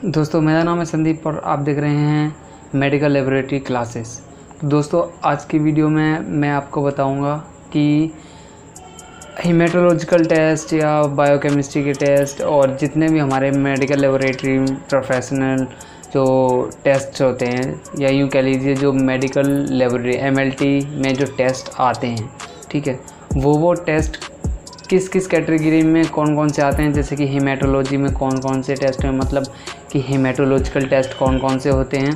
दोस्तों मेरा नाम है संदीप और आप देख रहे हैं मेडिकल लेबोरेटरी क्लासेस। दोस्तों आज की वीडियो में मैं आपको बताऊंगा कि हीमेटोलॉजिकल टेस्ट या बायोकेमिस्ट्री के टेस्ट और जितने भी हमारे मेडिकल लेबोरेटरी प्रोफेशनल जो टेस्ट होते हैं या यूँ कह लीजिए जो मेडिकल लेबोरेटरी एमएलटी में जो टेस्ट आते हैं, ठीक है, वो टेस्ट किस किस कैटेगरी में कौन कौन से आते हैं। जैसे कि हीमेटोलॉजी में कौन कौन से टेस्ट हैं, मतलब कि हीमेटोलॉजिकल टेस्ट कौन कौन से होते हैं,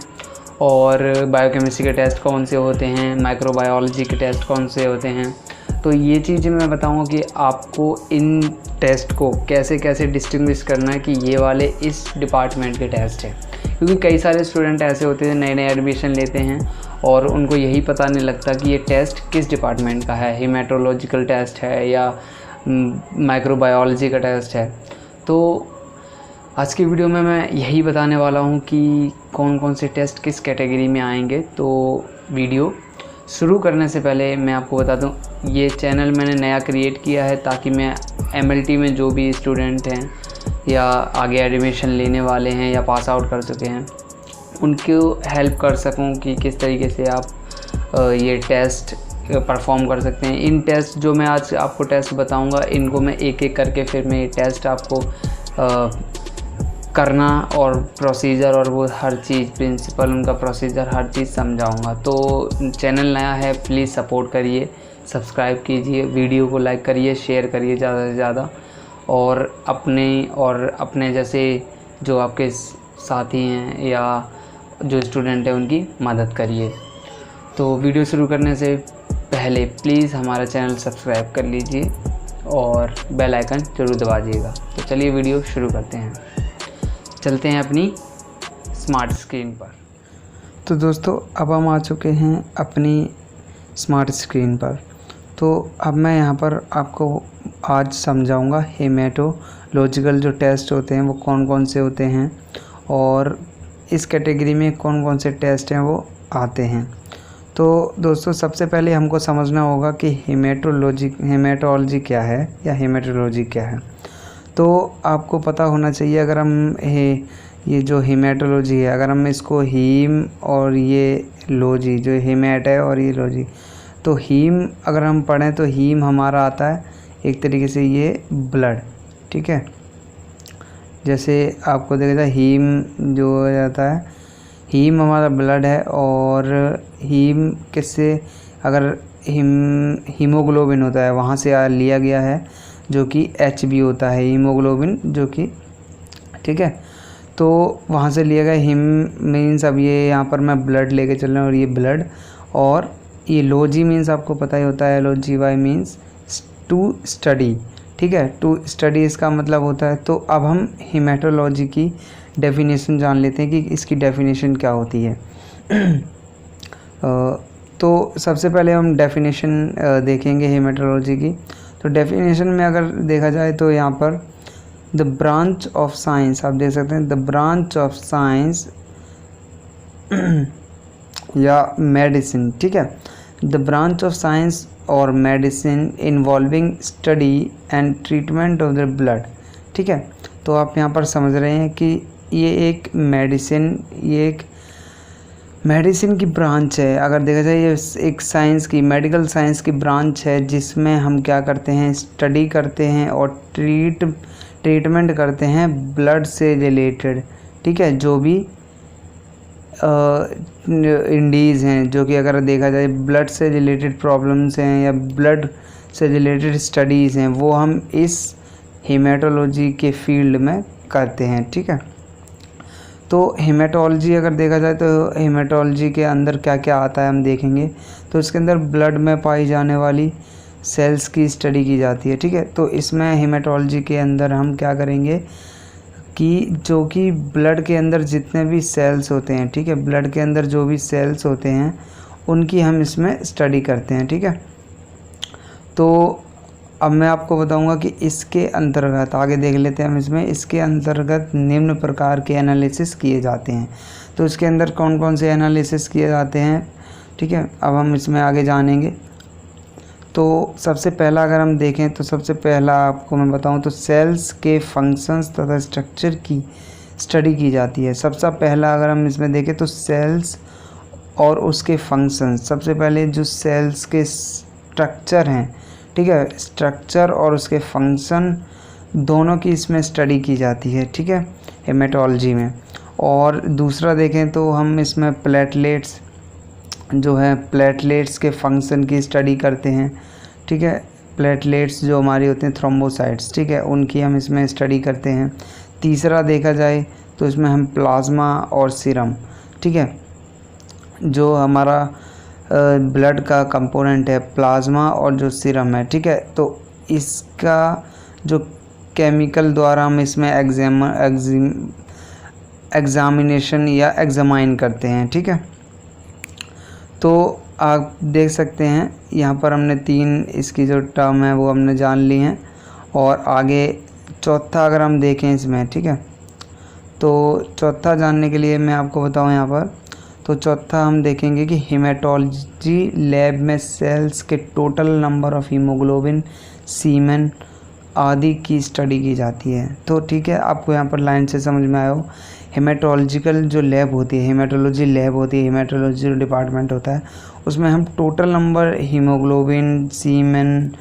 और बायोकेमिस्ट्री के टेस्ट कौन से होते हैं, माइक्रोबायोलॉजी के टेस्ट कौन से होते हैं। तो ये चीज़ें मैं बताऊंगा कि आपको इन टेस्ट को कैसे कैसे डिस्टिंग्विश करना है कि ये वाले इस डिपार्टमेंट के टेस्ट हैं। क्योंकि कई सारे स्टूडेंट ऐसे होते हैं नए नए एडमिशन लेते हैं और उनको यही पता नहीं लगता कि ये टेस्ट किस डिपार्टमेंट का है, हीमेटोलॉजिकल टेस्ट है या माइक्रोबायोलॉजी का टेस्ट है। तो आज की वीडियो में मैं यही बताने वाला हूँ कि कौन कौन से टेस्ट किस कैटेगरी में आएंगे। तो वीडियो शुरू करने से पहले मैं आपको बता दूँ, ये चैनल मैंने नया क्रिएट किया है ताकि मैं एमएलटी में जो भी स्टूडेंट हैं या आगे एडमिशन लेने वाले हैं या पास आउट कर चुके हैं उनको हेल्प कर सकूं कि किस तरीके से आप ये टेस्ट परफॉर्म कर सकते हैं। इन टेस्ट जो मैं आज आपको टेस्ट बताऊंगा इनको मैं एक एक करके फिर मैं ये टेस्ट आपको करना और प्रोसीजर और वो हर चीज़ प्रिंसिपल उनका प्रोसीजर हर चीज़ समझाऊंगा। तो चैनल नया है, प्लीज़ सपोर्ट करिए, सब्सक्राइब कीजिए, वीडियो को लाइक करिए, शेयर करिए ज़्यादा से ज़्यादा, और अपने जैसे जो आपके साथी हैं या जो स्टूडेंट हैं उनकी मदद करिए। तो वीडियो शुरू करने से पहले प्लीज़ हमारा चैनल सब्सक्राइब कर लीजिए और बेल आइकन ज़रूर दबाइएगा। तो चलिए वीडियो शुरू करते हैं, चलते हैं अपनी स्मार्ट स्क्रीन पर। तो दोस्तों अब हम आ चुके हैं अपनी स्मार्ट स्क्रीन पर। तो अब मैं यहाँ पर आपको आज समझाऊंगा हीमेटोलॉजिकल जो टेस्ट होते हैं वो कौन कौन से होते हैं और इस कैटेगरी में कौन कौन से टेस्ट हैं वो आते हैं। तो दोस्तों सबसे पहले हमको समझना होगा कि हीमेटोलॉजी क्या है या हीमेटोलॉजी क्या है। तो आपको पता होना चाहिए, अगर हम ये जो हीमेटोलॉजी है अगर हम इसको हीम और ये लॉजी जो हीमेट है और ये लॉजी, तो हीम अगर हम पढ़ें तो हीम हमारा आता है एक तरीके से ये ब्लड, ठीक है। जैसे आपको देखा जाए हीम जो हो जाता है, हीम हमारा ब्लड है और हीम किससे, अगर हीमोग्लोबिन होता है वहाँ से लिया गया है जो कि HB होता है हीमोग्लोबिन जो कि, ठीक है, तो वहाँ से लिया गया हीम मीन्स अब ये यहाँ पर मैं ब्लड लेके चल रहा हूँ और ये ब्लड, और ये लॉजी मीन्स आपको पता ही होता है, LOGY मीन्स टू स्टडी, ठीक है, टू स्टडी इसका मतलब होता है। तो अब हम हीमेटोलॉजी की डेफिनेशन जान लेते हैं कि इसकी डेफिनेशन क्या होती है। तो सबसे पहले हम डेफिनेशन देखेंगे हीमेटोलॉजी की। तो डेफिनेशन में अगर देखा जाए तो यहाँ पर द ब्रांच ऑफ साइंस, आप देख सकते हैं द ब्रांच ऑफ साइंस या मेडिसिन, ठीक है, द ब्रांच ऑफ साइंस और medicine involving study and treatment of the blood, ठीक है। तो आप यहाँ पर समझ रहे हैं कि ये एक मेडिसिन की ब्रांच है। अगर देखा जाए ये एक साइंस की, मेडिकल साइंस की ब्रांच है जिसमें हम क्या करते हैं, स्टडी करते हैं और ट्रीटमेंट करते हैं ब्लड से रिलेटेड, ठीक है, जो भी इंडीज़ हैं, जो कि अगर देखा जाए ब्लड से रिलेटेड प्रॉब्लम्स हैं या ब्लड से रिलेटेड स्टडीज़ हैं वो हम इस हीमेटोलॉजी के फील्ड में करते हैं, ठीक है। तो हीमेटोलॉजी अगर देखा जाए तो हीमेटोलॉजी के अंदर क्या क्या आता है हम देखेंगे। तो इसके अंदर ब्लड में पाई जाने वाली सेल्स की स्टडी की जाती है, ठीक है। तो इसमें हीमेटोलॉजी के अंदर हम क्या करेंगे कि जो कि ब्लड के अंदर जितने भी सेल्स होते हैं, ठीक है, ब्लड के अंदर जो भी सेल्स होते हैं उनकी हम इसमें स्टडी करते हैं, ठीक है। तो अब मैं आपको बताऊंगा कि इसके अंतर्गत आगे देख लेते हैं हम इसमें, इसके अंतर्गत निम्न प्रकार के एनालिसिस किए जाते हैं। तो इसके अंदर कौन कौन से एनालिसिस किए जाते हैं, ठीक है, अब हम इसमें आगे जानेंगे। तो सबसे पहला अगर हम देखें तो सबसे पहला आपको मैं बताऊं तो सेल्स के फंक्शंस तथा स्ट्रक्चर की स्टडी की जाती है। सबसे पहला अगर हम इसमें देखें तो सेल्स और उसके फंक्शन। सबसे पहले जो सेल्स के स्ट्रक्चर हैं, ठीक है, स्ट्रक्चर और उसके फंक्शन दोनों की इसमें स्टडी की जाती है, ठीक है, हेमेटोलॉजी में। और दूसरा देखें तो हम इसमें प्लेटलेट्स जो है, प्लेटलेट्स के फंक्शन की स्टडी करते हैं, ठीक है। प्लेटलेट्स जो हमारी होते हैं थ्रोम्बोसाइट्स, ठीक है, उनकी हम इसमें स्टडी करते हैं। तीसरा देखा जाए तो इसमें हम प्लाज्मा और सीरम, ठीक है, जो हमारा ब्लड का कंपोनेंट है प्लाज्मा और जो सीरम है, ठीक है, तो इसका जो केमिकल द्वारा हम इसमें एग्जामिनेशन या एग्जामाइन करते हैं, ठीक है। तो आप देख सकते हैं यहाँ पर हमने 3 इसकी जो टर्म है वो हमने जान ली हैं। और आगे चौथा अगर हम देखें इसमें, ठीक है, तो चौथा जानने के लिए मैं आपको बताऊँ यहाँ पर, तो चौथा हम देखेंगे कि हेमेटोलॉजी लैब में सेल्स के टोटल नंबर ऑफ हीमोग्लोबिन, सीमेन आदि की स्टडी की जाती है। तो ठीक है, आपको यहाँ पर लाइन से समझ में आया हो। हेमेटोलॉजिकल जो लैब होती है, हेमेटोलॉजी लैब होती है, हेमेटोलॉजी जो डिपार्टमेंट होता है, उसमें हम टोटल नंबर हीमोग्लोबिन, सीमेन,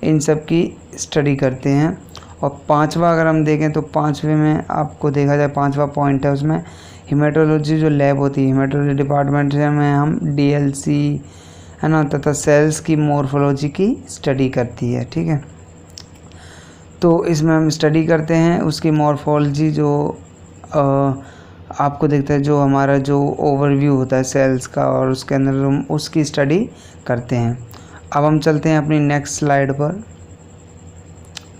इन सब की स्टडी करते हैं। और पांचवा अगर हम देखें तो पांचवे में आपको देखा जाए, पांचवा पॉइंट है उसमें, हेमेटोलॉजी जो लैब होती है, हेमेटोलॉजी डिपार्टमेंट में हम डीएलसी है ना, तथा सेल्स की मॉर्फोलॉजी की स्टडी करती है, ठीक है। तो इसमें हम स्टडी करते हैं उसकी मॉर्फोलॉजी, जो आपको देखता है जो हमारा जो ओवरव्यू होता है सेल्स का, और उसके अंदर हम उसकी स्टडी करते हैं। अब हम चलते हैं अपनी नेक्स्ट स्लाइड पर।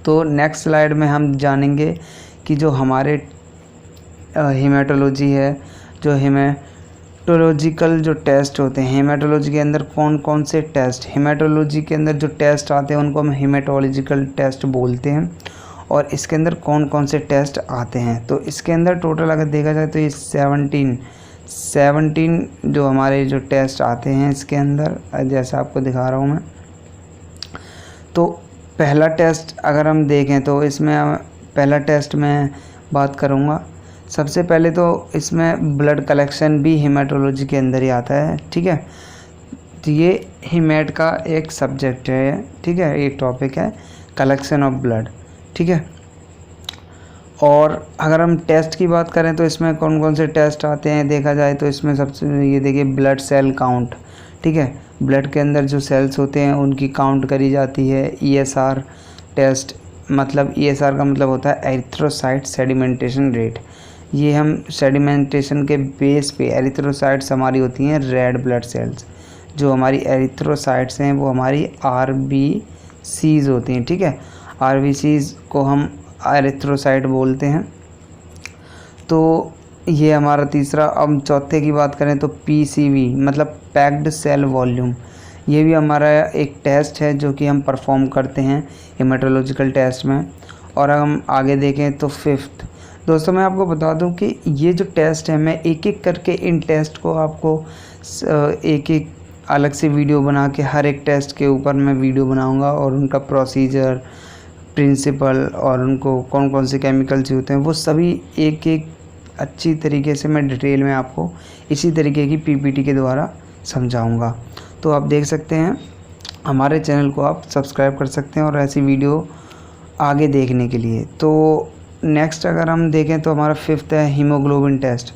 तो नेक्स्ट स्लाइड में हम जानेंगे कि जो हमारे हेमेटोलॉजी है, जो हेमेटोलॉजिकल जो टेस्ट होते हैं, हेमेटोलॉजी के अंदर कौन कौन से टेस्ट, हेमेटोलॉजी के अंदर जो टेस्ट आते हैं उनको हम हेमेटोलॉजिकल टेस्ट बोलते हैं। और इसके अंदर कौन कौन से टेस्ट आते हैं, तो इसके अंदर टोटल अगर देखा जाए तो ये 17 जो हमारे जो टेस्ट आते हैं इसके अंदर, जैसा आपको दिखा रहा हूँ मैं। तो पहला टेस्ट अगर हम देखें तो इसमें पहला टेस्ट मैं बात करूँगा। सबसे पहले तो इसमें ब्लड कलेक्शन भी हेमेटोलॉजी के अंदर ही आता है, ठीक है। तो ये हेमेट का एक सब्जेक्ट है, ठीक है, एक टॉपिक है, कलेक्शन ऑफ ब्लड, ठीक है। और अगर हम टेस्ट की बात करें तो इसमें कौन कौन से टेस्ट आते हैं देखा जाए तो इसमें सबसे ये देखिए ब्लड सेल काउंट, ठीक है, ब्लड के अंदर जो सेल्स होते हैं उनकी काउंट करी जाती है। ईएसआर टेस्ट, मतलब ईएसआर का मतलब होता है एरिथ्रोसाइट सेडिमेंटेशन रेट। ये हम सेडिमेंटेशन के बेस पे, एरिथ्रोसाइट्स हमारी होती हैं रेड ब्लड सेल्स, जो हमारी एरिथ्रोसाइट्स हैं वो हमारी आरबीसीज होती हैं, ठीक है। आरबीसीज को हम एरिथ्रोसाइट बोलते हैं। तो ये हमारा तीसरा। अब चौथे की बात करें तो पीसीवी मतलब पैक्ड सेल वॉल्यूम, ये भी हमारा एक टेस्ट है जो कि हम परफॉर्म करते हैं हेमेटोलॉजिकल टेस्ट में। और हम आगे देखें तो फिफ्थ, दोस्तों मैं आपको बता दूं कि ये जो टेस्ट है मैं एक एक करके इन टेस्ट को आपको एक एक अलग से वीडियो बना के हर एक टेस्ट के ऊपर मैं वीडियो बनाऊंगा और उनका प्रोसीजर, प्रिंसिपल और उनको कौन कौन से केमिकल्स होते हैं वो सभी एक एक अच्छी तरीके से मैं डिटेल में आपको इसी तरीके की पीपीटी के द्वारा समझाऊंगा। तो आप देख सकते हैं हमारे चैनल को आप सब्सक्राइब कर सकते हैं और ऐसी वीडियो आगे देखने के लिए। तो नेक्स्ट अगर हम देखें तो हमारा फिफ्थ है हीमोग्लोबिन टेस्ट,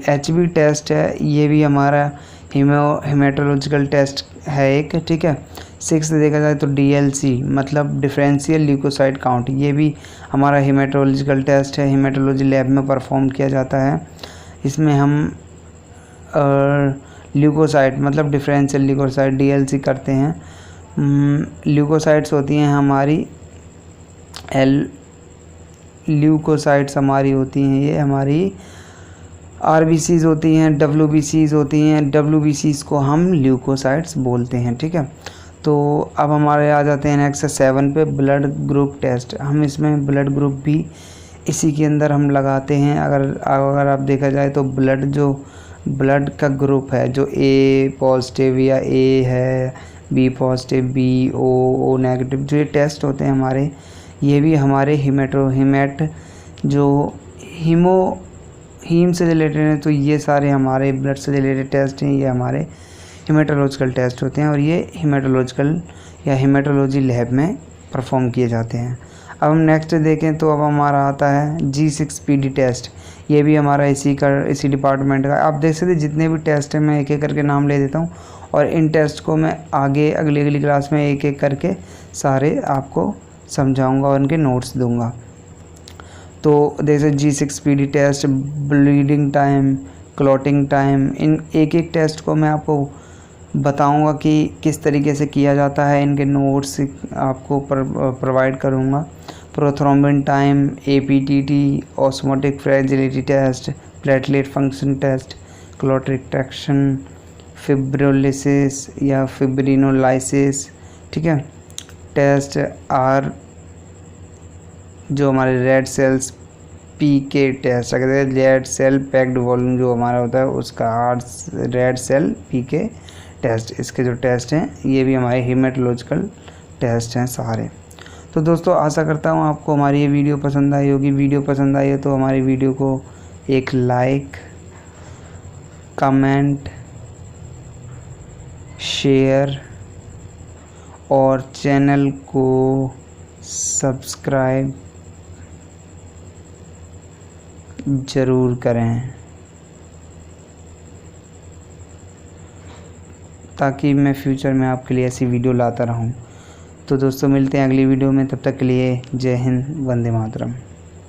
HB टेस्ट है, ये भी हमारा हेमेटोलॉजिकल टेस्ट है एक, ठीक है। सिक्स देखा जाए तो DLC मतलब डिफरेंशियल ल्यूकोसाइट काउंट, ये भी हमारा हेमेटोलॉजिकल टेस्ट है, हेमेटोलॉजी लैब में परफॉर्म किया जाता है। इसमें हम ल्यूकोसाइट मतलब डिफरेंशियल ल्यूकोसाइट DLC करते हैं। ल्यूकोसाइट्स होती हैं हमारी ल्यूकोसाइट्स हमारी होती हैं, ये हमारी RBCs होती हैं, WBCs होती हैं, WBCs को हम ल्यूकोसाइट्स बोलते हैं, ठीक है। तो अब हमारे आ जाते हैं नेक्स्ट 7 पे ब्लड ग्रुप टेस्ट। हम इसमें ब्लड ग्रुप भी इसी के अंदर हम लगाते हैं। अगर आप देखा जाए तो ब्लड का ग्रुप है जो A पॉजिटिव या A है, B positive, B, O negative, जो ये टेस्ट होते हैं हमारे, ये भी हमारे हेमेट जो हीम से रिलेटेड हैं, तो ये सारे हमारे ब्लड से रिलेटेड टेस्ट हैं, ये हमारे हेमेटोलॉजिकल टेस्ट होते हैं और ये हेमेटोलॉजिकल या हेमेटोलॉजी लैब में परफॉर्म किए जाते हैं। अब हम नेक्स्ट देखें तो अब हमारा आता है G6PD टेस्ट। ये भी हमारा इसी डिपार्टमेंट का। आप देख सकते जितने भी टेस्ट हैं मैं एक एक करके नाम ले देता हूँ और इन टेस्ट को मैं आगे अगली क्लास में एक एक करके सारे आपको समझाऊंगा और उनके नोट्स दूंगा। तो जैसे G6PD test, bleeding time, clotting time, इन एक एक टेस्ट को मैं आपको बताऊंगा कि किस तरीके से किया जाता है। इनके नोट्स आपको प्रोवाइड करूंगा। Prothrombin time, APTT, osmotic fragility test, platelet function test, clot retraction, fibrolysis या फिब्रिनोलाइसिस, ठीक है। टेस्ट आर जो हमारे रेड सेल्स PK टेस्ट, अगर रेड सेल पैक्ड वॉल्यूम जो हमारा होता है उसका रेड सेल PK टेस्ट, इसके जो टेस्ट हैं ये भी हमारे हेमेटोलॉजिकल टेस्ट हैं सारे। तो दोस्तों आशा करता हूँ आपको हमारी ये वीडियो पसंद आई होगी। वीडियो पसंद आई है तो हमारी वीडियो को एक लाइक, कमेंट, शेयर और चैनल को सब्सक्राइब ज़रूर करें ताकि मैं फ्यूचर में आपके लिए ऐसी वीडियो लाता रहूं। तो दोस्तों मिलते हैं अगली वीडियो में, तब तक के लिए जय हिंद, वंदे मातरम।